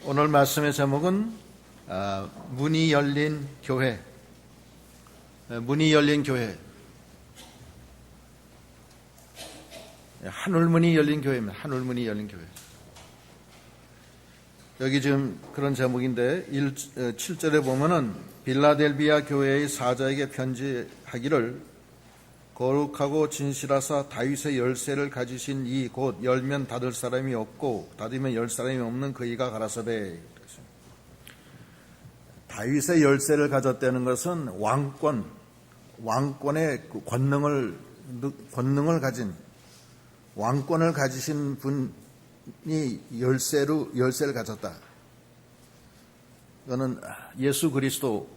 오늘 말씀의 제목은 문이 열린 교회. 문이 열린 교회. 하늘문이 열린 교회입니다. 하늘문이 열린 교회. 여기 지금 그런 제목인데 7절에 보면은 빌라델비아 교회의 사자에게 편지하기를 거룩하고 진실하사 다윗의 열쇠를 가지신 이 곧 열면 닫을 사람이 없고 닫으면 열 사람이 없는 그이가 가라사대. 다윗의 열쇠를 가졌다는 것은 왕권의 권능을 가진 왕권을 가지신 분이 열쇠를 가졌다. 이거는 예수 그리스도,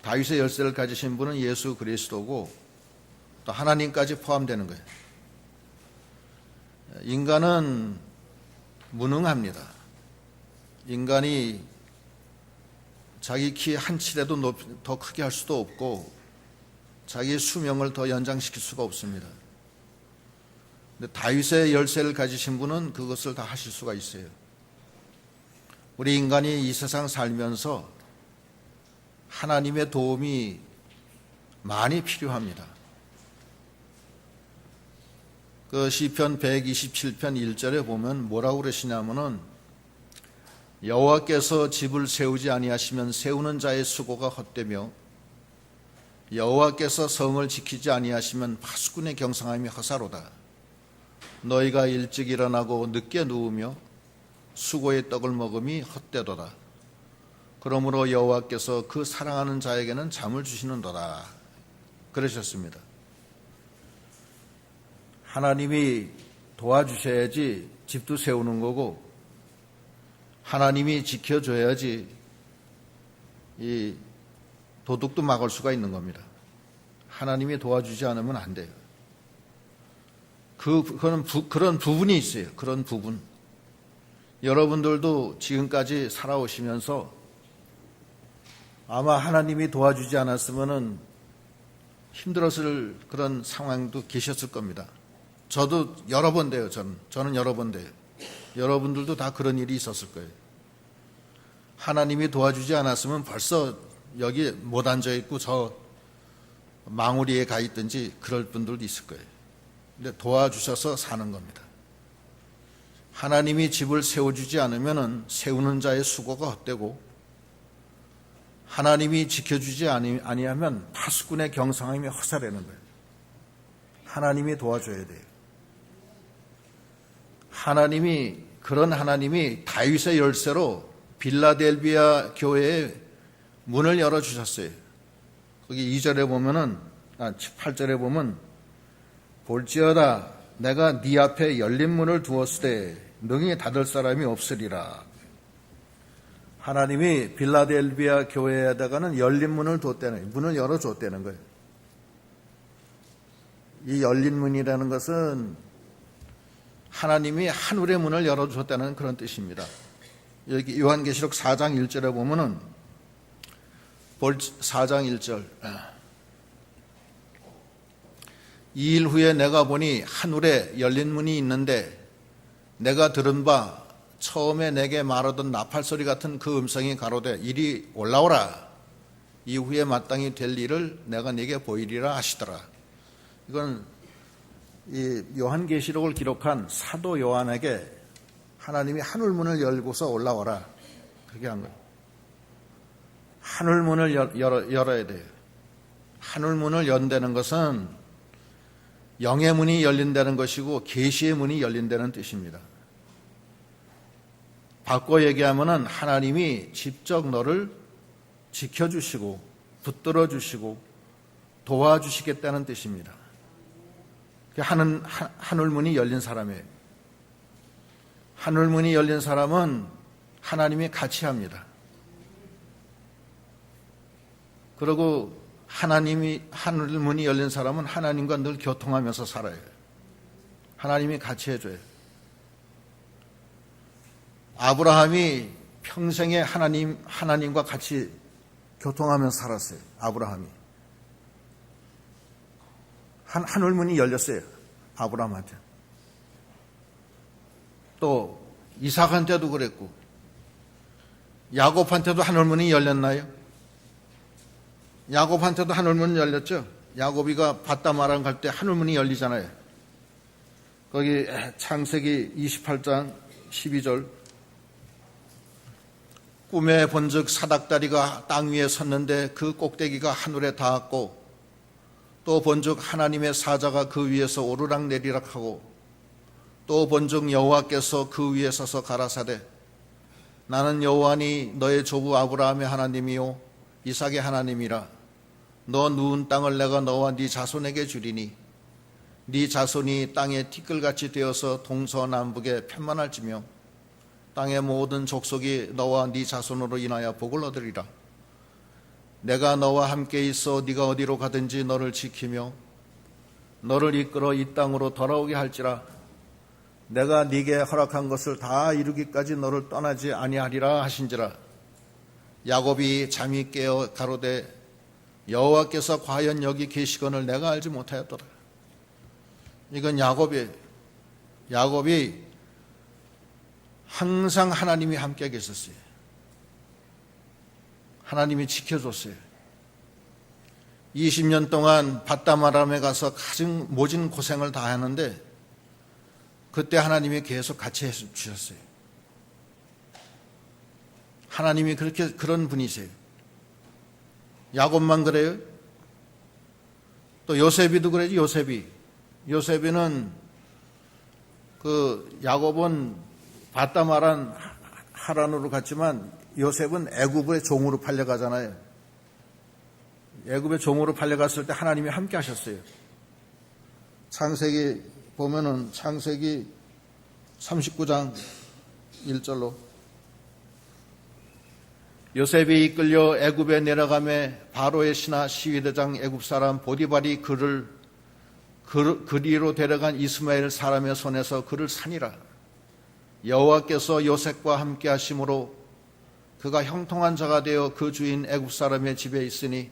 다윗의 열쇠를 가지신 분은 예수 그리스도고 또 하나님까지 포함되는 거예요. 인간은 무능합니다. 인간이 자기 키 한 칠에도 더 크게 할 수도 없고 자기의 수명을 더 연장시킬 수가 없습니다. 근데 다윗의 열쇠를 가지신 분은 그것을 다 하실 수가 있어요. 우리 인간이 이 세상 살면서 하나님의 도움이 많이 필요합니다. 그 시편 127편 1절에 보면 뭐라고 그러시냐면은 여호와께서 집을 세우지 아니하시면 세우는 자의 수고가 헛되며 여호와께서 성을 지키지 아니하시면 파수꾼의 경상함이 허사로다. 너희가 일찍 일어나고 늦게 누우며 수고의 떡을 먹음이 헛되도다. 그러므로 여호와께서 그 사랑하는 자에게는 잠을 주시는도다. 그러셨습니다. 하나님이 도와주셔야지 집도 세우는 거고 하나님이 지켜줘야지 이 도둑도 막을 수가 있는 겁니다. 하나님이 도와주지 않으면 안 돼요. 그런 부분이 있어요. 그런 부분. 여러분들도 지금까지 살아오시면서 아마 하나님이 도와주지 않았으면은 힘들었을 그런 상황도 계셨을 겁니다. 저도 여러 번 돼요. 저는 여러 번 돼요. 여러분들도 다 그런 일이 있었을 거예요. 하나님이 도와주지 않았으면 벌써 여기 못 앉아 있고 저 망우리에 가 있든지 그럴 분들도 있을 거예요. 근데 도와주셔서 사는 겁니다. 하나님이 집을 세워주지 않으면 세우는 자의 수고가 헛되고 하나님이 지켜주지 아니하면 파수꾼의 경상함이 허사라는 거예요. 하나님이 도와줘야 돼요. 그런 하나님이 다윗의 열쇠로 빌라델비아 교회의 문을 열어주셨어요. 거기 2절에 보면은, 8절에 보면, 볼지어다 내가 네 앞에 열린 문을 두었으되 능히 닫을 사람이 없으리라. 하나님이 빌라델비아 교회에다가는 열린 문을 문을 열어줬다는 거예요. 이 열린 문이라는 것은 하나님이 하늘의 문을 열어줬다는 그런 뜻입니다. 여기 요한계시록 4장 1절에 보면은 4장 1절 이 일 후에 내가 보니 하늘에 열린 문이 있는데 내가 들은 바 처음에 내게 말하던 나팔소리 같은 그 음성이 가로되 이리 올라오라. 이후에 마땅히 될 일을 내가 네게 보이리라 하시더라. 이건 이 요한계시록을 기록한 사도 요한에게 하나님이 하늘문을 열고서 올라오라 그렇게 한 거예요. 하늘문을 열어야 돼요. 하늘문을 연다는 것은 영의 문이 열린다는 것이고 계시의 문이 열린다는 뜻입니다. 바꿔 얘기하면은 하나님이 직접 너를 지켜주시고 붙들어 주시고 도와주시겠다는 뜻입니다. 하늘문이 열린 사람이에요. 하늘문이 열린 사람은 하나님이 같이 합니다. 그리고 하늘문이 열린 사람은 하나님과 늘 교통하면서 살아요. 하나님이 같이 해줘요. 아브라함이 평생에 하나님과 같이 교통하면서 살았어요. 아브라함이. 하늘문이 열렸어요. 아브라함한테. 또 이삭한테도 그랬고 야곱한테도 하늘문이 열렸나요? 야곱한테도 하늘문이 열렸죠. 야곱이가 밧다마랑 갈 때 하늘문이 열리잖아요. 거기 창세기 28장 12절, 꿈에 본즉 사닥다리가 땅 위에 섰는데 그 꼭대기가 하늘에 닿았고, 또 본즉 하나님의 사자가 그 위에서 오르락내리락 하고, 또 본즉 여호와께서 그 위에 서서 가라사대 나는 여호와니 너의 조부 아브라함의 하나님이요 이삭의 하나님이라. 너 누운 땅을 내가 너와 네 자손에게 주리니 네 자손이 땅의 티끌같이 되어서 동서남북에 편만할지며 땅의 모든 족속이 너와 네 자손으로 인하여 복을 얻으리라. 내가 너와 함께 있어 네가 어디로 가든지 너를 지키며 너를 이끌어 이 땅으로 돌아오게 할지라. 내가 네게 허락한 것을 다 이루기까지 너를 떠나지 아니하리라 하신지라. 야곱이 잠이 깨어 가로되 여호와께서 과연 여기 계시거늘 내가 알지 못하였도다. 이건 야곱이 항상 하나님이 함께 계셨어요. 하나님이 지켜줬어요. 20년 동안 밧다마람에 가서 가장 모진 고생을 다 하는데 그때 하나님이 계속 같이 해주셨어요. 하나님이 그런 분이세요. 야곱만 그래요? 또 요셉이도 그래요. 요셉이는 야곱은 밧다마란 하란으로 갔지만 요셉은 애굽의 종으로 팔려가잖아요. 애굽의 종으로 팔려갔을 때 하나님이 함께 하셨어요. 창세기 보면은 창세기 39장 1절로 요셉이 이끌려 애굽에 내려가매 바로의 신하 시위대장 애굽 사람 보디발이 그를 그리로 데려간 이스마엘 사람의 손에서 그를 산이라. 여호와께서 요셉과 함께 하심으로 그가 형통한 자가 되어 그 주인 애굽 사람의 집에 있으니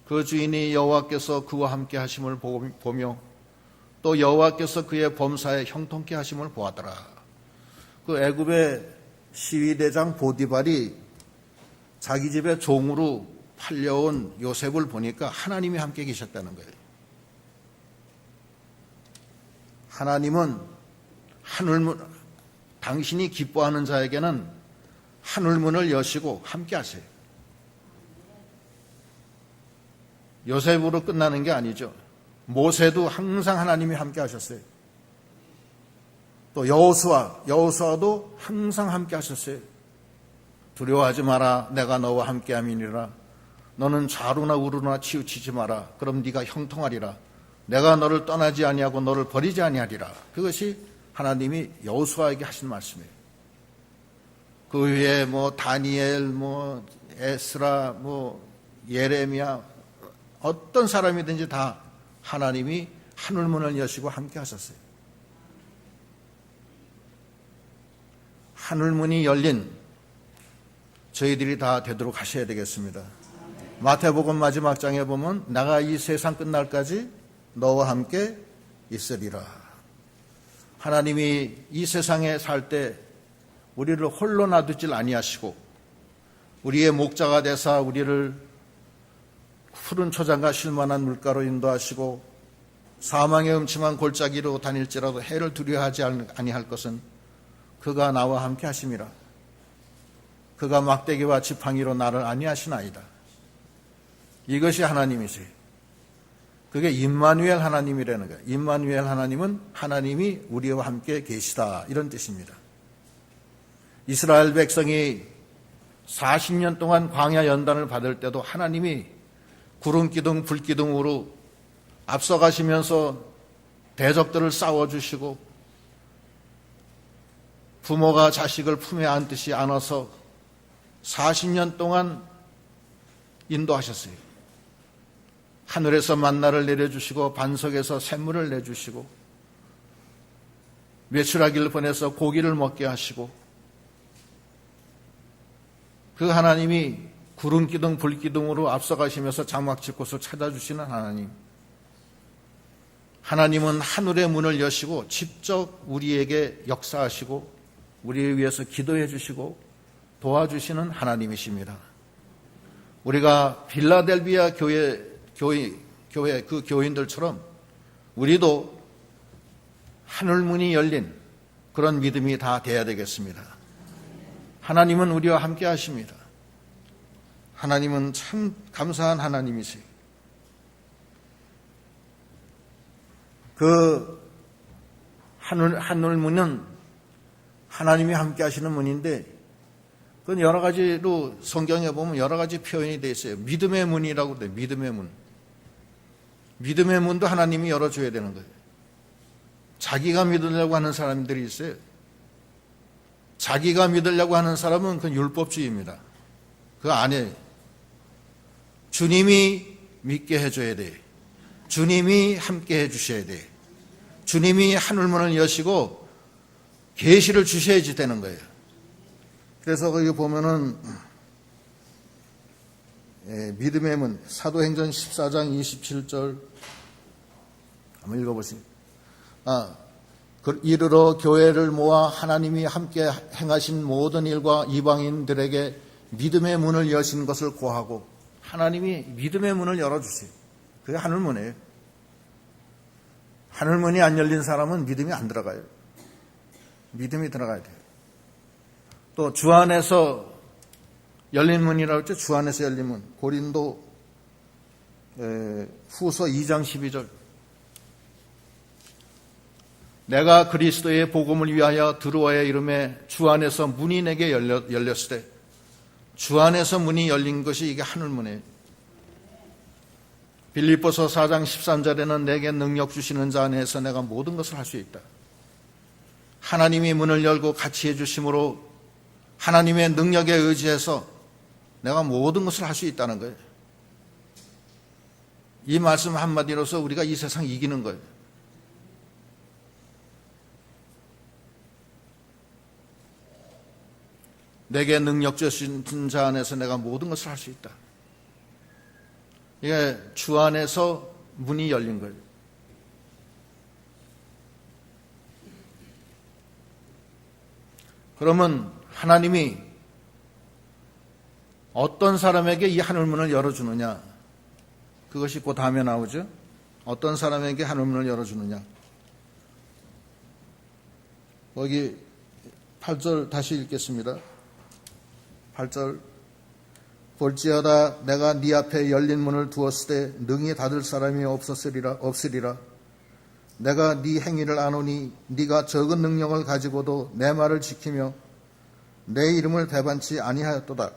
그 주인이 여호와께서 그와 함께 하심을 보며 또 여호와께서 그의 범사에 형통케 하심을 보았더라. 그 애굽의 시위대장 보디발이 자기 집에 종으로 팔려온 요셉을 보니까 하나님이 함께 계셨다는 거예요. 하나님은 당신이 기뻐하는 자에게는 하늘문을 여시고 함께 하세요. 요셉으로 끝나는 게 아니죠. 모세도 항상 하나님이 함께 하셨어요. 또 여호수아도 항상 함께 하셨어요. 두려워하지 마라. 내가 너와 함께 함이니라. 너는 좌루나 우루나 치우치지 마라. 그럼 네가 형통하리라. 내가 너를 떠나지 아니하고 너를 버리지 아니하리라. 그것이 하나님이 여호수아에게 하신 말씀이에요. 그 위에 다니엘, 에스라, 예레미야 어떤 사람이든지 다 하나님이 하늘문을 여시고 함께 하셨어요. 하늘문이 열린 저희들이 다 되도록 하셔야 되겠습니다. 마태복음 마지막 장에 보면 내가 이 세상 끝날까지 너와 함께 있으리라. 하나님이 이 세상에 살 때 우리를 홀로 놔두질 아니하시고 우리의 목자가 되사 우리를 푸른 초장과 쉴만한 물가로 인도하시고 사망의 음침한 골짜기로 다닐지라도 해를 두려워하지 아니할 것은 그가 나와 함께 하심이라. 그가 막대기와 지팡이로 나를 안위하시나이다. 이것이 하나님이세요. 그게 임마누엘 하나님이라는 거예요. 임마누엘 하나님은 하나님이 우리와 함께 계시다 이런 뜻입니다. 이스라엘 백성이 40년 동안 광야 연단을 받을 때도 하나님이 구름기둥 불기둥으로 앞서가시면서 대적들을 싸워주시고 부모가 자식을 품에 안듯이 안아서 40년 동안 인도하셨어요. 하늘에서 만나를 내려주시고 반석에서 샘물을 내주시고 메추라기를 보내서 고기를 먹게 하시고 그 하나님이 구름기둥 불기둥으로 앞서가시면서 장막칠 곳을 찾아주시는 하나님. 하나님은 하늘의 문을 여시고 직접 우리에게 역사하시고 우리를 위해서 기도해 주시고 도와주시는 하나님이십니다. 우리가 필라델비아 교회 그 교인들처럼 우리도 하늘문이 열린 그런 믿음이 다 돼야 되겠습니다. 하나님은 우리와 함께 하십니다. 하나님은 참 감사한 하나님이세요. 그 하늘문은 하나님이 함께 하시는 문인데, 그건 여러 가지로 성경에 보면 여러 가지 표현이 되어 있어요. 믿음의 문이라고 돼요. 믿음의 문. 믿음의 문도 하나님이 열어줘야 되는 거예요. 자기가 믿으려고 하는 사람들이 있어요. 자기가 믿으려고 하는 사람은 그건 율법주의입니다. 그거 아니에요. 주님이 믿게 해줘야 돼요. 주님이 함께 해주셔야 돼요. 주님이 하늘문을 여시고 계시를 주셔야지 되는 거예요. 그래서 거기 보면은 믿음의 문, 사도행전 14장 27절 한번 읽어보세요. 이르러 교회를 모아 하나님이 함께 행하신 모든 일과 이방인들에게 믿음의 문을 여신 것을 고하고, 하나님이 믿음의 문을 열어주세요. 그게 하늘문이에요. 하늘문이 안 열린 사람은 믿음이 안 들어가요. 믿음이 들어가야 돼요. 또 주 안에서 열린 문이라고 했죠. 주 안에서 열린 문. 고린도 후서 2장 12절. 내가 그리스도의 복음을 위하여 들어와야 이름에 주 안에서 문이 내게 열렸을 때, 주 안에서 문이 열린 것이 이게 하늘문이에요. 빌립보서 4장 13절에는 내게 능력 주시는 자 안에서 내가 모든 것을 할 수 있다. 하나님이 문을 열고 같이 해주심으로 하나님의 능력에 의지해서 내가 모든 것을 할 수 있다는 거예요. 이 말씀 한마디로서 우리가 이 세상 이기는 거예요. 내게 능력 주신 자 안에서 내가 모든 것을 할 수 있다. 이게 주 안에서 문이 열린 거예요. 그러면 하나님이 어떤 사람에게 이 하늘문을 열어주느냐? 그것이 그 다음에 나오죠. 어떤 사람에게 하늘문을 열어주느냐? 거기 8절 다시 읽겠습니다. 8절. 볼지어다 내가 네 앞에 열린 문을 두었을 때 능히 닫을 사람이 없으리라. 내가 네 행위를 아노니 네가 적은 능력을 가지고도 내 말을 지키며 내 이름을 배반치 아니하였도다.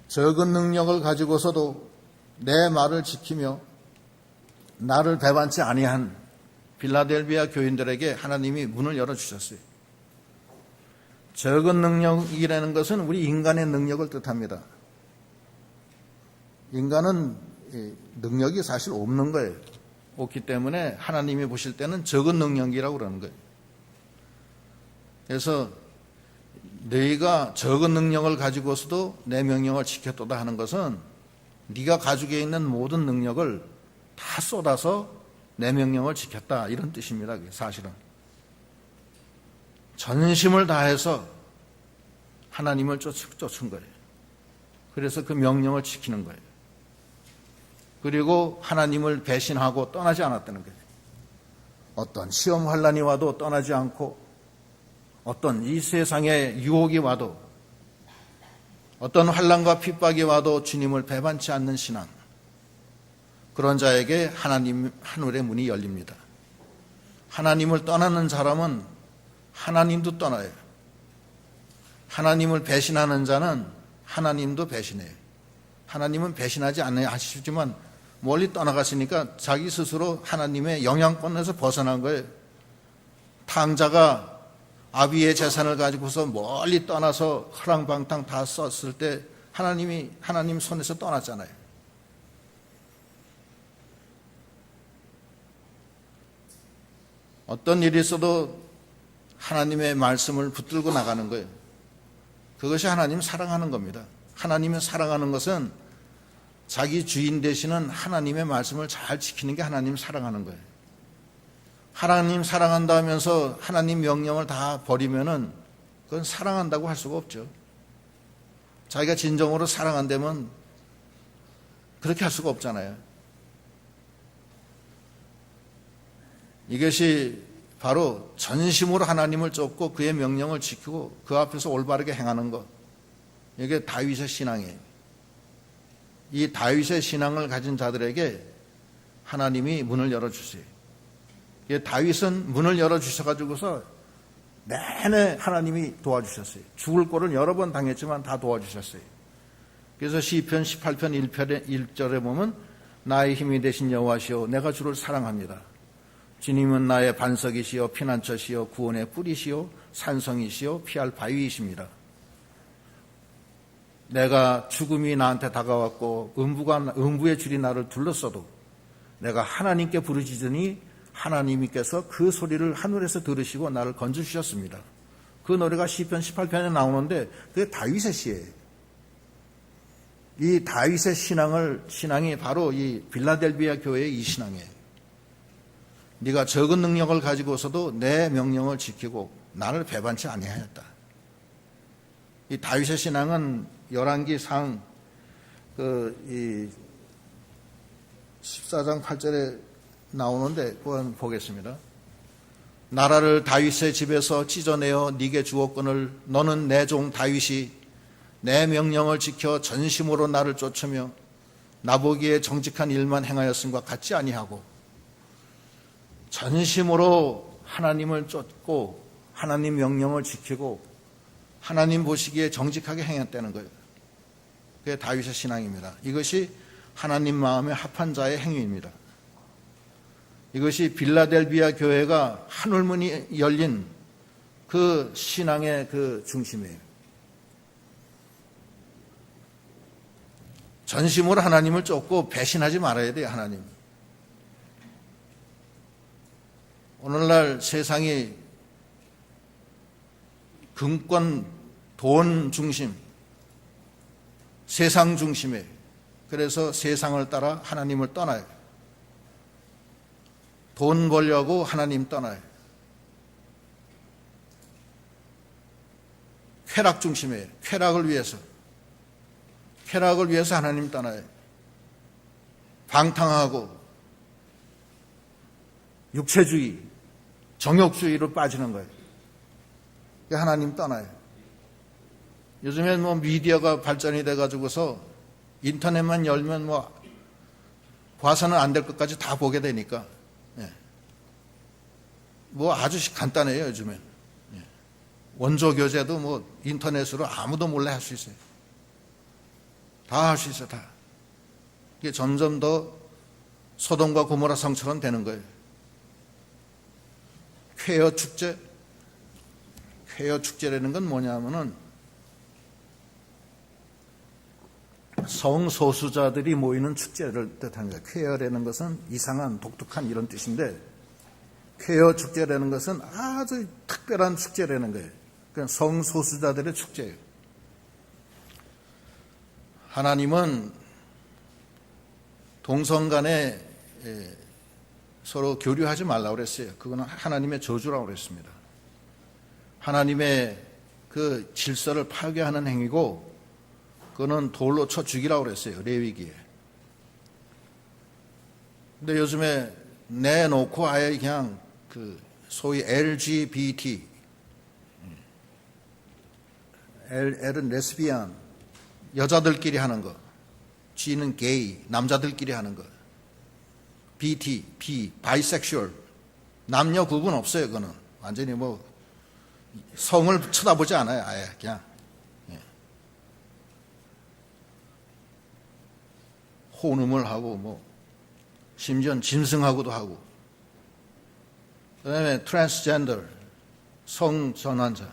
적은 능력을 가지고서도 내 말을 지키며 나를 배반치 아니한 빌라델비아 교인들에게 하나님이 문을 열어주셨어요. 적은 능력이라는 것은 우리 인간의 능력을 뜻합니다. 인간은 능력이 사실 없는 거예요. 없기 때문에 하나님이 보실 때는 적은 능력이라고 그러는 거예요. 그래서 너희가 적은 능력을 가지고서도 내 명령을 지켰도다 하는 것은 네가 가지고 있는 모든 능력을 다 쏟아서 내 명령을 지켰다, 이런 뜻입니다. 사실은 전심을 다해서 하나님을 쫓은 거예요. 그래서 그 명령을 지키는 거예요. 그리고 하나님을 배신하고 떠나지 않았다는 거예요. 어떤 시험 환란이 와도 떠나지 않고, 어떤 이 세상의 유혹이 와도, 어떤 환란과 핍박이 와도 주님을 배반치 않는 신앙, 그런 자에게 하나님 하늘의 문이 열립니다. 하나님을 떠나는 사람은 하나님도 떠나요. 하나님을 배신하는 자는 하나님도 배신해요. 하나님은 배신하지 않으시지만 멀리 떠나갔으니까 자기 스스로 하나님의 영향권에서 벗어난 거예요. 탕자가 아비의 재산을 가지고서 멀리 떠나서 허랑방탕 다 썼을 때 하나님 손에서 떠났잖아요. 어떤 일이 있어도 하나님의 말씀을 붙들고 나가는 거예요. 그것이 하나님 사랑하는 겁니다. 하나님을 사랑하는 것은 자기 주인 되시는 하나님의 말씀을 잘 지키는 게 하나님 사랑하는 거예요. 하나님 사랑한다 하면서 하나님 명령을 다 버리면은 그건 사랑한다고 할 수가 없죠. 자기가 진정으로 사랑한다면 그렇게 할 수가 없잖아요. 이것이 바로 전심으로 하나님을 쫓고 그의 명령을 지키고 그 앞에서 올바르게 행하는 것. 이게 다윗의 신앙이에요. 이 다윗의 신앙을 가진 자들에게 하나님이 문을 열어주세요. 다윗은 문을 열어주셔가지고서 내내 하나님이 도와주셨어요. 죽을 꼴을 여러 번 당했지만 다 도와주셨어요. 그래서 시편 18편 1절에 보면 나의 힘이 되신 여호와시여 내가 주를 사랑합니다. 주님은 나의 반석이시여 피난처시여 구원의 뿌리시여 산성이시여 피할 바위이십니다. 내가 죽음이 나한테 다가왔고 음부의 줄이 나를 둘렀어도 내가 하나님께 부르짖으니 하나님께서 그 소리를 하늘에서 들으시고 나를 건져주셨습니다. 그 노래가 시편 18편에 나오는데 그게 다윗의 시예요. 이 다윗의 신앙이 바로 이 빌라델비아 교회의 이 신앙이에요. 네가 적은 능력을 가지고서도 내 명령을 지키고 나를 배반치 아니하였다. 이 다윗의 신앙은 열왕기상 14장 8절에 나오는데 그건 보겠습니다. 나라를 다윗의 집에서 찢어내어 네게 주었거늘 너는 내 종 다윗이 내 명령을 지켜 전심으로 나를 쫓으며 나보기에 정직한 일만 행하였음과 같지 아니하고 전심으로 하나님을 쫓고 하나님 명령을 지키고 하나님 보시기에 정직하게 행했다는 거예요. 그게 다윗의 신앙입니다. 이것이 하나님 마음에 합한 자의 행위입니다. 이것이 빌라델비아 교회가 하늘문이 열린 그 신앙의 그 중심이에요. 전심으로 하나님을 쫓고 배신하지 말아야 돼요, 하나님. 오늘날 세상이 금권, 돈 중심, 세상 중심이에요. 그래서 세상을 따라 하나님을 떠나요. 돈 벌려고 하나님 떠나요. 쾌락 중심이에요. 쾌락을 위해서 하나님 떠나요. 방탕하고 육체주의, 정욕주의로 빠지는 거예요. 하나님 떠나요. 요즘엔 뭐 미디어가 발전이 돼가지고서 인터넷만 열면 뭐 봐서는 안 될 것까지 다 보게 되니까 뭐 아주 간단해요, 요즘엔. 원조 교재도 뭐 인터넷으로 아무도 몰래 할 수 있어요. 다 할 수 있어요, 다. 이게 점점 더 소돔과 고모라 성처럼 되는 거예요. 쾌여 축제라는 건 뭐냐면은 성소수자들이 모이는 축제를 뜻하는 거예요. 쾌여라는 것은 이상한 독특한 이런 뜻인데 쾌여 축제라는 것은 아주 특별한 축제라는 거예요. 그러니까 성소수자들의 축제예요. 하나님은 동성 간에 서로 교류하지 말라고 그랬어요. 그거는 하나님의 저주라고 그랬습니다. 하나님의 그 질서를 파괴하는 행위고 그거는 돌로 쳐 죽이라고 그랬어요. 레위기에. 근데 요즘에 내놓고 아예 그냥 그 소위 LGBT, L은 레스비안, 여자들끼리 하는 거, G는 게이, 남자들끼리 하는 거, B, 바이섹슈얼, 남녀 구분 없어요. 그거는 완전히 뭐 성을 쳐다보지 않아요. 아예 그냥 혼음을 하고 뭐 심지어는 짐승하고도 하고 그다음에 트랜스젠더 성전환자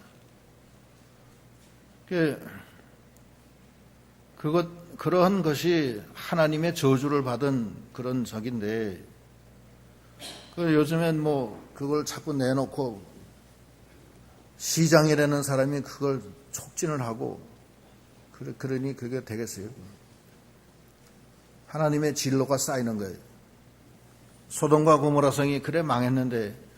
그러한 것이 하나님의 저주를 받은 그런 적인데 요즘엔 뭐 그걸 자꾸 내놓고 시장이라는 사람이 그걸 촉진을 하고 그러니 그게 되겠어요. 하나님의 진로가 쌓이는 거예요. 소돔과 고모라 성이 그래 망했는데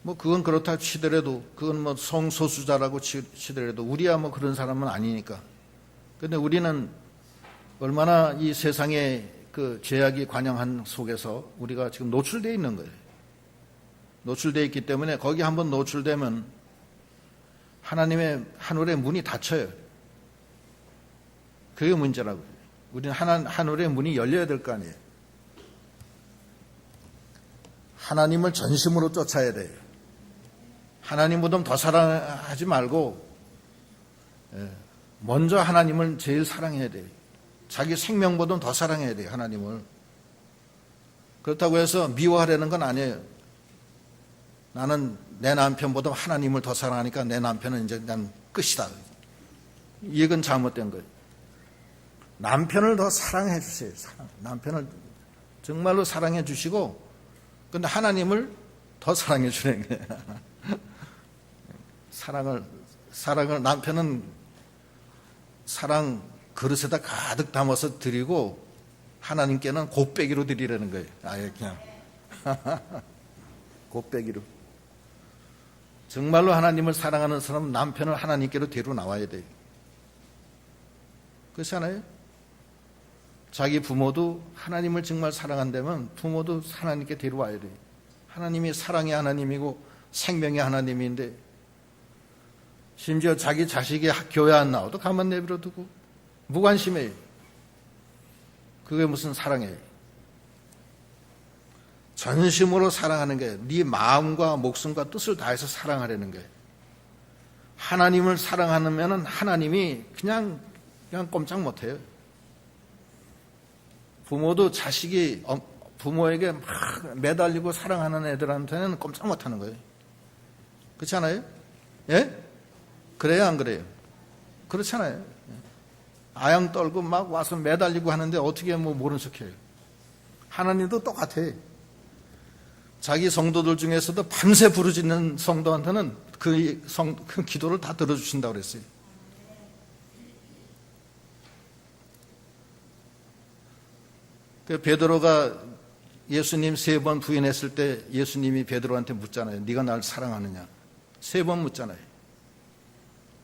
뭐 그건 그렇다 치더라도, 그건 뭐 성소수자라고 치더라도 우리야 뭐 그런 사람은 아니니까. 근데 우리는 얼마나 이 세상의 그 죄악이 관영한 속에서 우리가 지금 노출되어 있는 거예요. 노출되어 있기 때문에 거기 한번 노출되면 하나님의 하늘의 문이 닫혀요. 그게 문제라고요. 우리는 하늘의 문이 열려야 될 거 아니에요. 하나님을 전심으로 쫓아야 돼요. 하나님보다 더 사랑하지 말고 먼저 하나님을 제일 사랑해야 돼요. 자기 생명보다 더 사랑해야 돼요. 하나님을. 그렇다고 해서 미워하려는 건 아니에요. 나는 내 남편보다 하나님을 더 사랑하니까 내 남편은 이제 난 끝이다. 이 얘기는 잘못된 거예요. 남편을 더 사랑해 주세요. 남편을 정말로 사랑해 주시고, 근데 하나님을 더 사랑해 주는 거예요. 사랑을 남편은 사랑 그릇에다 가득 담아서 드리고 하나님께는 곱빼기로 드리라는 거예요. 아예 그냥 곱빼기로. 정말로 하나님을 사랑하는 사람은 남편을 하나님께로 데리고 나와야 돼요. 그렇지 않아요? 자기 부모도 하나님을 정말 사랑한다면 부모도 하나님께 데려와야 돼요. 하나님이 사랑의 하나님이고 생명의 하나님인데, 심지어 자기 자식이 교회 안 나와도 가만 내버려 두고 무관심해요. 그게 무슨 사랑이에요? 전심으로 사랑하는 게 네 마음과 목숨과 뜻을 다해서 사랑하려는 거예요. 하나님을 사랑하면 하나님이 그냥 꼼짝 못해요. 부모도 자식이 부모에게 막 매달리고 사랑하는 애들한테는 꼼짝 못하는 거예요. 그렇지 않아요? 예? 그래요, 안 그래요? 그렇잖아요. 아양 떨고 막 와서 매달리고 하는데 어떻게 뭐 모른 척해요? 하나님도 똑같아요. 자기 성도들 중에서도 밤새 부르짖는 성도한테는 그 기도를 다 들어주신다고 그랬어요. 베드로가 예수님 3번 부인했을 때 예수님이 베드로한테 묻잖아요. 네가 날 사랑하느냐? 3번 묻잖아요.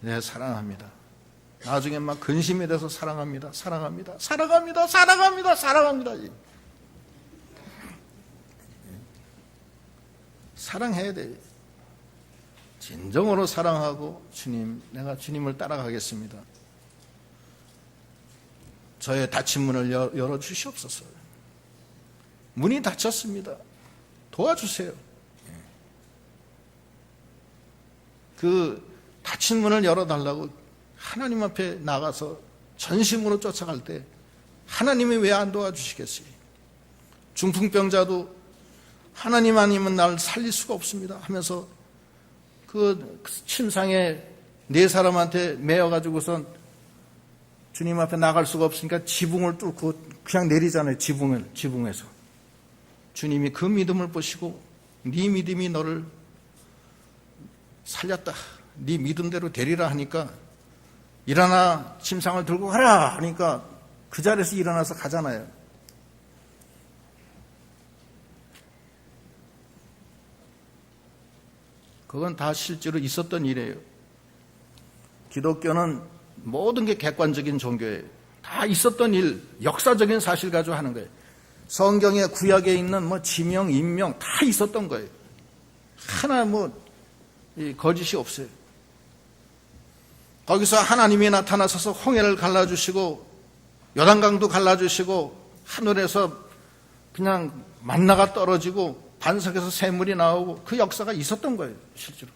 네, 사랑합니다. 나중에 막 근심이 돼서 사랑합니다. 사랑합니다. 사랑합니다. 사랑합니다. 사랑합니다. 사랑해야 돼요. 진정으로 사랑하고 주님, 내가 주님을 따라가겠습니다. 저의 닫힌 문을 열어주시옵소서. 문이 닫혔습니다. 도와주세요. 그 닫힌 문을 열어달라고 하나님 앞에 나가서 전심으로 쫓아갈 때 하나님이 왜 안 도와주시겠어요? 중풍병자도 하나님 아니면 날 살릴 수가 없습니다 하면서 그 침상에 4사람한테 매여가지고서 주님 앞에 나갈 수가 없으니까 지붕을 뚫고 그냥 내리잖아요. 지붕에서. 주님이 그 믿음을 보시고 네 믿음이 너를 살렸다. 네 믿음대로 되리라 하니까 일어나 침상을 들고 가라 하니까 그 자리에서 일어나서 가잖아요. 그건 다 실제로 있었던 일이에요. 기독교는 모든 게 객관적인 종교예요. 다 있었던 일, 역사적인 사실 가지고 하는 거예요. 성경의 구약에 있는 뭐 지명, 인명 다 있었던 거예요. 하나 거짓이 없어요. 거기서 하나님이 나타나셔서 홍해를 갈라주시고 요단강도 갈라주시고 하늘에서 그냥 만나가 떨어지고 반석에서 샘물이 나오고 그 역사가 있었던 거예요. 실제로.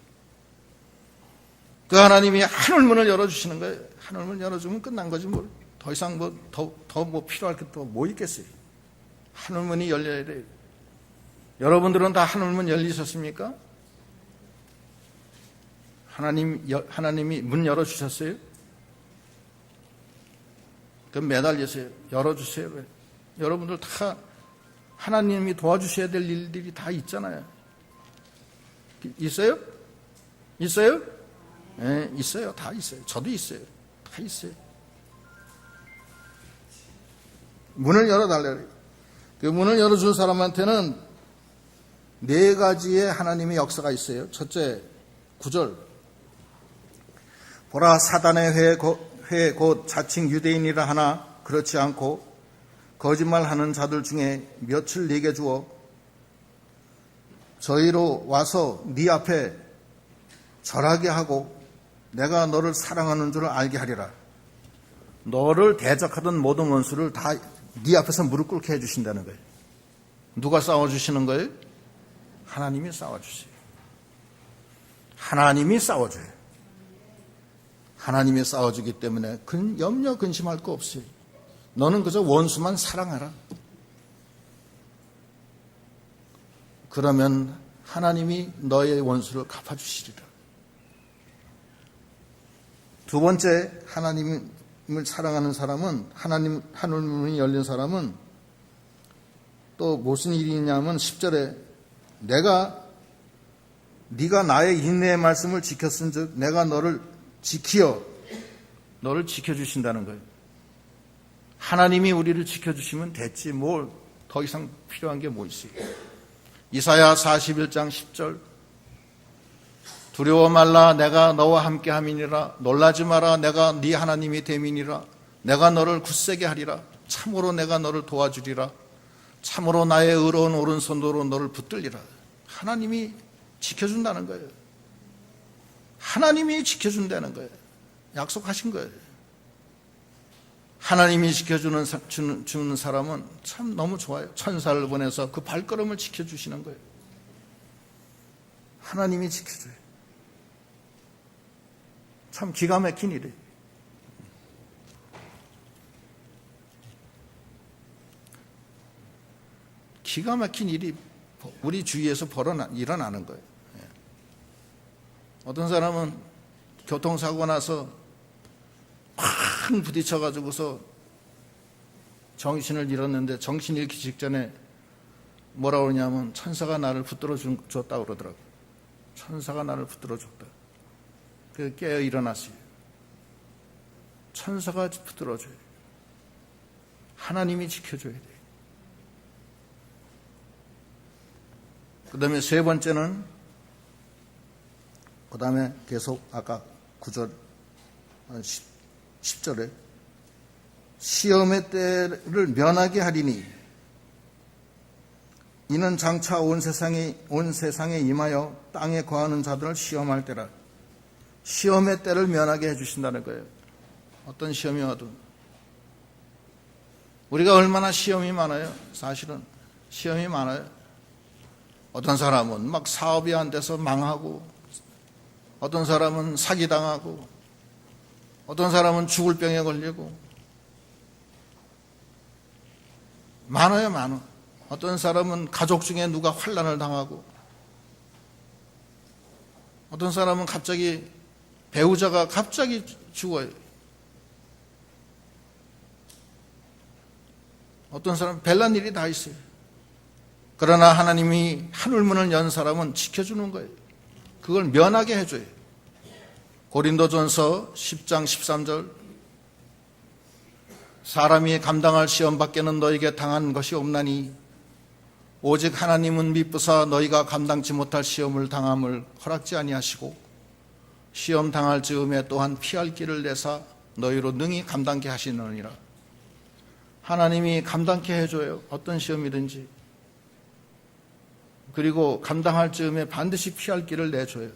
그 하나님이 하늘문을 열어주시는 거예요. 하늘문을 열어주면 끝난 거지 뭘. 더 이상 더 필요할 게 또 뭐 있겠어요. 하늘문이 열려야 돼요. 여러분들은 다 하늘문 열리셨습니까? 하나님이 문 열어주셨어요? 그럼 매달리세요. 열어주세요. 여러분들 다 하나님이 도와주셔야 될 일들이 다 있잖아요. 있어요? 있어요? 네, 있어요. 다 있어요. 저도 있어요. 다 있어요. 문을 열어달래요. 그 문을 열어준 사람한테는 네 가지의 하나님의 역사가 있어요. 첫째, 9절. 보라, 사단의 회 곧 자칭 유대인이라 하나 그렇지 않고 거짓말하는 자들 중에 몇을 네게 주어 저희로 와서 네 앞에 절하게 하고 내가 너를 사랑하는 줄을 알게 하리라. 너를 대적하던 모든 원수를 다 네 앞에서 무릎 꿇게 해주신다는 거예요. 누가 싸워주시는 거예요? 하나님이 싸워주세요. 하나님이 싸워줘요. 하나님이 싸워주기 때문에 염려 근심할 거 없어요. 너는 그저 원수만 사랑하라. 그러면 하나님이 너의 원수를 갚아주시리라. 두 번째, 하나님을 사랑하는 사람은, 하늘 문이 열린 사람은 또 무슨 일이 있냐면 10절에 네가 나의 인내의 말씀을 지켰은즉 내가 너를 지켜주신다는 거예요. 하나님이 우리를 지켜주시면 됐지 뭘 더 이상 필요한 게 뭐 있어요. 이사야 41장 10절. 두려워 말라, 내가 너와 함께 함이니라. 놀라지 마라, 내가 네 하나님이 됨이니라. 내가 너를 굳세게 하리라. 참으로 내가 너를 도와주리라. 참으로 나의 의로운 오른손으로 너를 붙들리라. 하나님이 지켜준다는 거예요. 하나님이 지켜준다는 거예요. 약속하신 거예요. 하나님이 지켜주는 사람은 참 너무 좋아요. 천사를 보내서 그 발걸음을 지켜주시는 거예요. 하나님이 지켜줘요. 참 기가 막힌 일이에요. 기가 막힌 일이 우리 주위에서 일어나는 거예요. 어떤 사람은 교통사고 나서 팍 부딪혀가지고서 정신을 잃었는데 정신 잃기 직전에 뭐라 그러냐면 천사가 나를 붙들어 줬다고 그러더라고요. 천사가 나를 붙들어 줬다. 그래서 깨어 일어났어요. 천사가 붙들어줘요. 하나님이 지켜줘야 돼요. 그 다음에 세 번째는, 그 다음에 계속 아까 9절, 10절에 시험의 때를 면하게 하리니 이는 장차 온 세상에 임하여 땅에 거하는 자들을 시험할 때라. 시험의 때를 면하게 해주신다는 거예요. 어떤 시험이 와도. 우리가 얼마나 시험이 많아요. 사실은 시험이 많아요. 어떤 사람은 막 사업이 안 돼서 망하고, 어떤 사람은 사기당하고, 어떤 사람은 죽을 병에 걸리고, 많아요, 많아. 어떤 사람은 가족 중에 누가 환난을 당하고, 어떤 사람은 갑자기 배우자가 갑자기 죽어요. 어떤 사람은 별난 일이 다 있어요. 그러나 하나님이 하늘문을 연 사람은 지켜주는 거예요. 그걸 면하게 해줘요. 고린도전서 10장 13절. 사람이 감당할 시험 밖에는 너에게 당한 것이 없나니 오직 하나님은 미쁘사 너희가 감당치 못할 시험을 당함을 허락지 아니하시고 시험 당할 즈음에 또한 피할 길을 내사 너희로 능히 감당케 하시느니라. 하나님이 감당케 해줘요. 어떤 시험이든지. 그리고 감당할 즈음에 반드시 피할 길을 내줘요.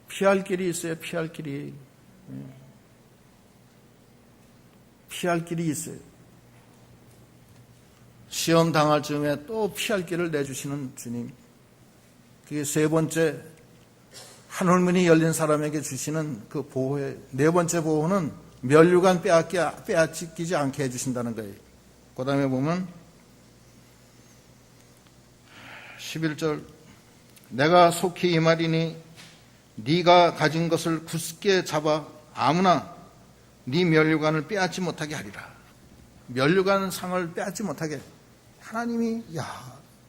피할 길이 있어요. 피할 길이. 피할 길이 있어요. 시험 당할 즈음에 또 피할 길을 내주시는 주님. 그게 세 번째, 하늘문이 열린 사람에게 주시는 그 보호의 네 번째 보호는 면류관 빼앗기지 않게 해주신다는 거예요. 그 다음에 보면 11절. 내가 속히 임하리니 네가 가진 것을 굳게 잡아 아무나 네 면류관을 빼앗지 못하게 하리라. 면류관 상을 빼앗지 못하게. 하나님이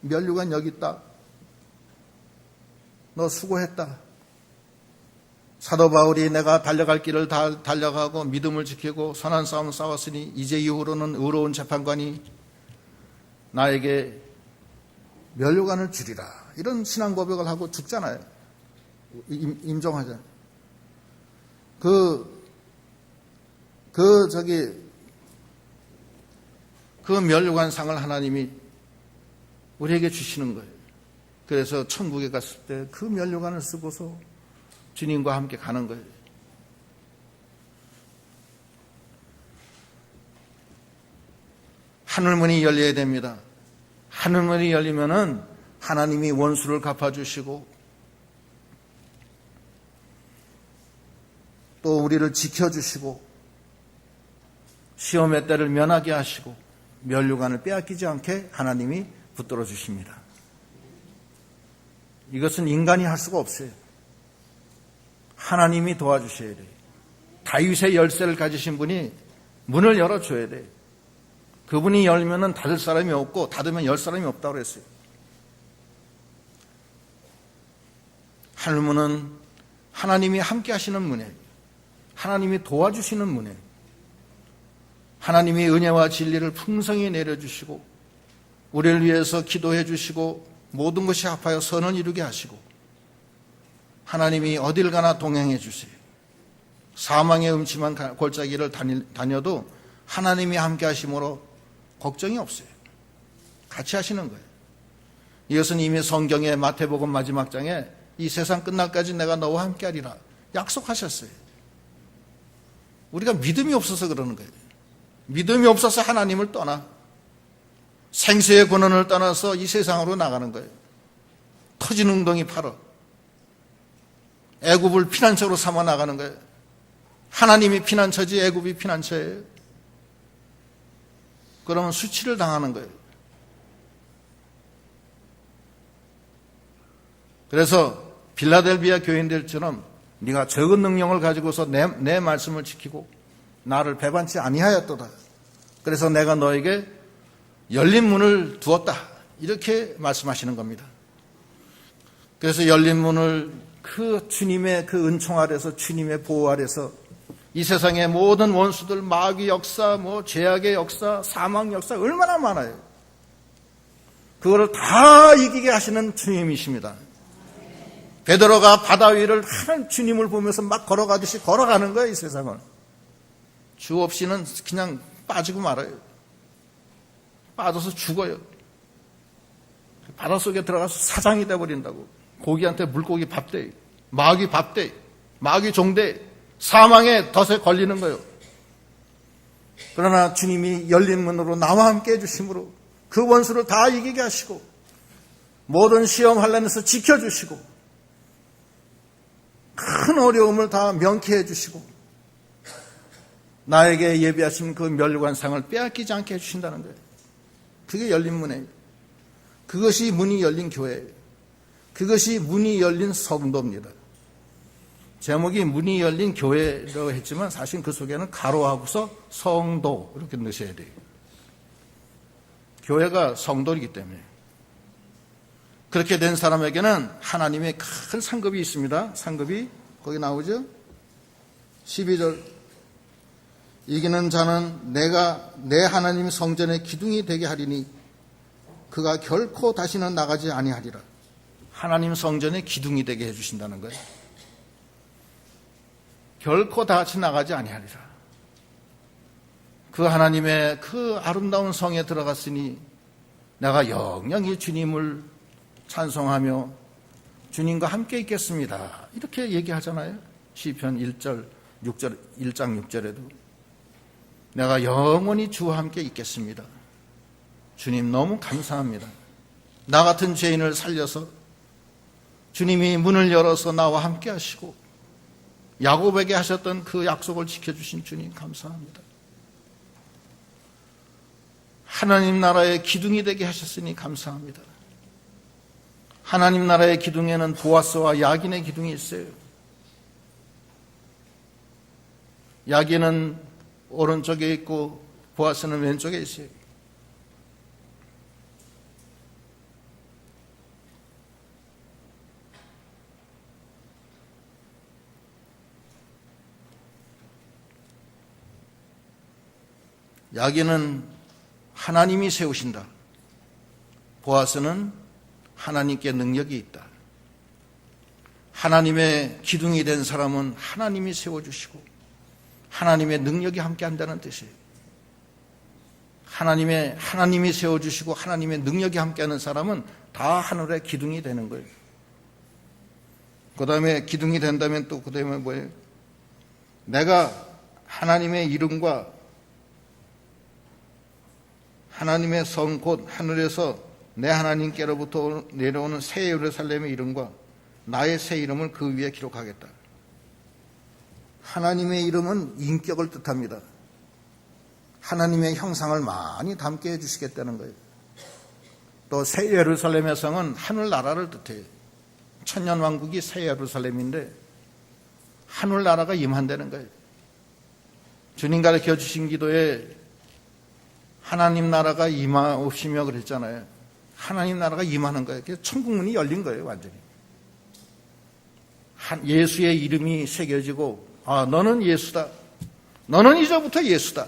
면류관 여기 있다. 너 수고했다. 사도 바울이 내가 달려갈 길을 다 달려가고 믿음을 지키고 선한 싸움을 싸웠으니 이제 이후로는 의로운 재판관이 나에게 면류관을 주리라. 이런 신앙 고백을 하고 죽잖아요. 임종하잖아요. 그 면류관 상을 하나님이 우리에게 주시는 거예요. 그래서 천국에 갔을 때 그 면류관을 쓰고서 주님과 함께 가는 거예요. 하늘문이 열려야 됩니다. 하늘문이 열리면은 하나님이 원수를 갚아주시고 또 우리를 지켜주시고 시험의 때를 면하게 하시고 면류관을 빼앗기지 않게 하나님이 붙들어 주십니다. 이것은 인간이 할 수가 없어요. 하나님이 도와주셔야 돼요. 다윗의 열쇠를 가지신 분이 문을 열어줘야 돼요. 그분이 열면은 닫을 사람이 없고 닫으면 열 사람이 없다고 그랬어요. 하늘문은 하나님이 함께 하시는 문이에요. 하나님이 도와주시는 문이에요. 하나님이 은혜와 진리를 풍성히 내려주시고 우리를 위해서 기도해 주시고 모든 것이 합하여 선을 이루게 하시고 하나님이 어딜 가나 동행해 주세요. 사망의 음침한 골짜기를 다녀도 하나님이 함께 하심으로 걱정이 없어요. 같이 하시는 거예요. 이것은 이미 성경의 마태복음 마지막 장에 이 세상 끝날까지 내가 너와 함께 하리라 약속하셨어요. 우리가 믿음이 없어서 그러는 거예요. 믿음이 없어서 하나님을 떠나 생수의 근원을 떠나서 이 세상으로 나가는 거예요. 터진 웅덩이 팔어 애굽을 피난처로 삼아 나가는 거예요. 하나님이 피난처지 애굽이 피난처예요. 그러면 수치를 당하는 거예요. 그래서 빌라델비아 교인들처럼 네가 적은 능력을 가지고서 내 말씀을 지키고 나를 배반치 아니하였도다. 그래서 내가 너에게 열린 문을 두었다. 이렇게 말씀하시는 겁니다. 그래서 열린 문을 그 주님의 그 은총 아래서 주님의 보호 아래서 이 세상의 모든 원수들 마귀 역사, 죄악의 역사, 사망 역사 얼마나 많아요. 그거를 다 이기게 하시는 주님이십니다. 베드로가 바다 위를 하늘 주님을 보면서 막 걸어가듯이 걸어가는 거예요. 이 세상을. 주 없이는 그냥 빠지고 말아요. 빠져서 죽어요. 바닷속에 들어가서 사장이 돼버린다고. 고기한테 물고기 밥대, 마귀 밥대, 마귀 종대, 사망의 덫에 걸리는 거예요. 그러나 주님이 열린 문으로 나와 함께 해주심으로 그 원수를 다 이기게 하시고 모든 시험 환난에서 지켜주시고 큰 어려움을 다 명쾌해 주시고 나에게 예비하신 그 면류관상을 빼앗기지 않게 해주신다는 거예요. 그게 열린 문이에요. 그것이 문이 열린 교회예요. 그것이 문이 열린 성도입니다. 제목이 문이 열린 교회라고 했지만 사실 그 속에는 가로하고서 성도 이렇게 넣으셔야 돼요. 교회가 성도이기 때문에. 그렇게 된 사람에게는 하나님의 큰 상급이 있습니다. 상급이 거기 나오죠. 12절 이기는 자는 내가 내 하나님 성전의 기둥이 되게 하리니 그가 결코 다시는 나가지 아니하리라. 하나님 성전의 기둥이 되게 해주신다는 거예요. 결코 다시 나가지 아니하리라. 그 하나님의 그 아름다운 성에 들어갔으니 내가 영영이 주님을 찬송하며 주님과 함께 있겠습니다. 이렇게 얘기하잖아요. 시편 1장 6절에도 내가 영원히 주와 함께 있겠습니다. 주님 너무 감사합니다. 나 같은 죄인을 살려서 주님이 문을 열어서 나와 함께 하시고 야곱에게 하셨던 그 약속을 지켜주신 주님 감사합니다. 하나님 나라의 기둥이 되게 하셨으니 감사합니다. 하나님 나라의 기둥에는 보아스와 야긴의 기둥이 있어요. 야긴은 오른쪽에 있고 보아스는 왼쪽에 있어요. 야긴은 하나님이 세우신다. 보아스는 하나님께 능력이 있다. 하나님의 기둥이 된 사람은 하나님이 세워주시고 하나님의 능력이 함께한다는 뜻이에요. 하나님이 세워주시고 하나님의 능력이 함께하는 사람은 다 하늘의 기둥이 되는 거예요. 그 다음에 기둥이 된다면 또 그 다음에 뭐예요? 내가 하나님의 이름과 하나님의 성 곧 하늘에서 내 하나님께로부터 내려오는 새 예루살렘의 이름과 나의 새 이름을 그 위에 기록하겠다. 하나님의 이름은 인격을 뜻합니다. 하나님의 형상을 많이 담게 해주시겠다는 거예요. 또 새 예루살렘의 성은 하늘나라를 뜻해요. 천년왕국이 새 예루살렘인데 하늘나라가 임한다는 거예요. 주님 가르쳐 주신 기도에 하나님 나라가 임하옵시며 그랬잖아요. 하나님 나라가 임하는 거예요. 그래서 천국문이 열린 거예요, 완전히. 예수의 이름이 새겨지고, 아, 너는 예수다. 너는 이제부터 예수다.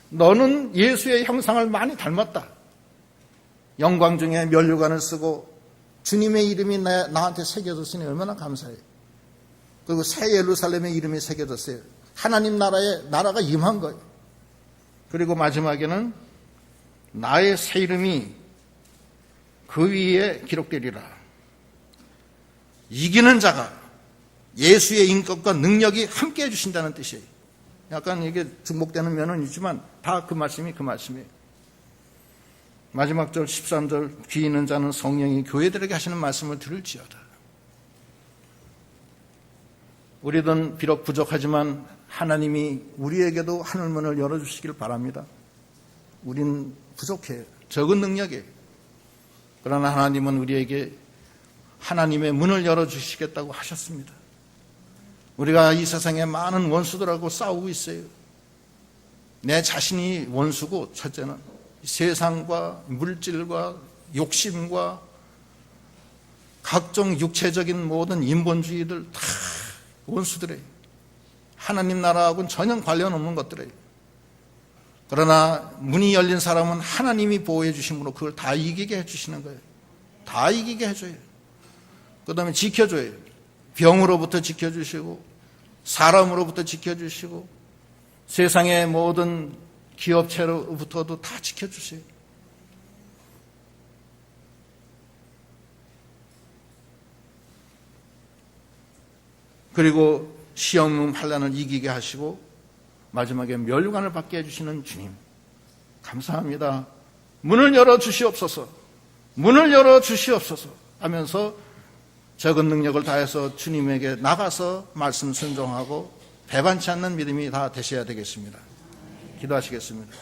너는 예수의 형상을 많이 닮았다. 영광 중에 면류관을 쓰고 주님의 이름이 나한테 새겨졌으니 얼마나 감사해요. 그리고 새 예루살렘의 이름이 새겨졌어요. 하나님 나라가 임한 거예요. 그리고 마지막에는 나의 새 이름이 그 위에 기록되리라. 이기는 자가 예수의 인격과 능력이 함께 해주신다는 뜻이에요. 약간 이게 중복되는 면은 있지만 다 그 말씀이에요. 마지막 절 13절 귀 있는 자는 성령이 교회들에게 하시는 말씀을 들을지어다. 우리는 비록 부족하지만 하나님이 우리에게도 하늘문을 열어주시길 바랍니다. 우린 부족해요. 적은 능력이에요. 그러나 하나님은 우리에게 하나님의 문을 열어주시겠다고 하셨습니다. 우리가 이 세상에 많은 원수들하고 싸우고 있어요. 내 자신이 원수고, 첫째는 세상과 물질과 욕심과 각종 육체적인 모든 인본주의들 다 원수들이에요. 하나님 나라하고는 전혀 관련 없는 것들이에요. 그러나 문이 열린 사람은 하나님이 보호해 주심으로 그걸 다 이기게 해주시는 거예요. 다 이기게 해줘요. 그 다음에 지켜줘요. 병으로부터 지켜주시고 사람으로부터 지켜주시고 세상의 모든 기업체로부터도 다 지켜주세요. 그리고 시험 환난을 이기게 하시고 마지막에 멸관을 받게 해주시는 주님, 감사합니다. 문을 열어주시옵소서, 문을 열어주시옵소서 하면서 적은 능력을 다해서 주님에게 나가서 말씀 순종하고 배반치 않는 믿음이 다 되셔야 되겠습니다. 기도하시겠습니다.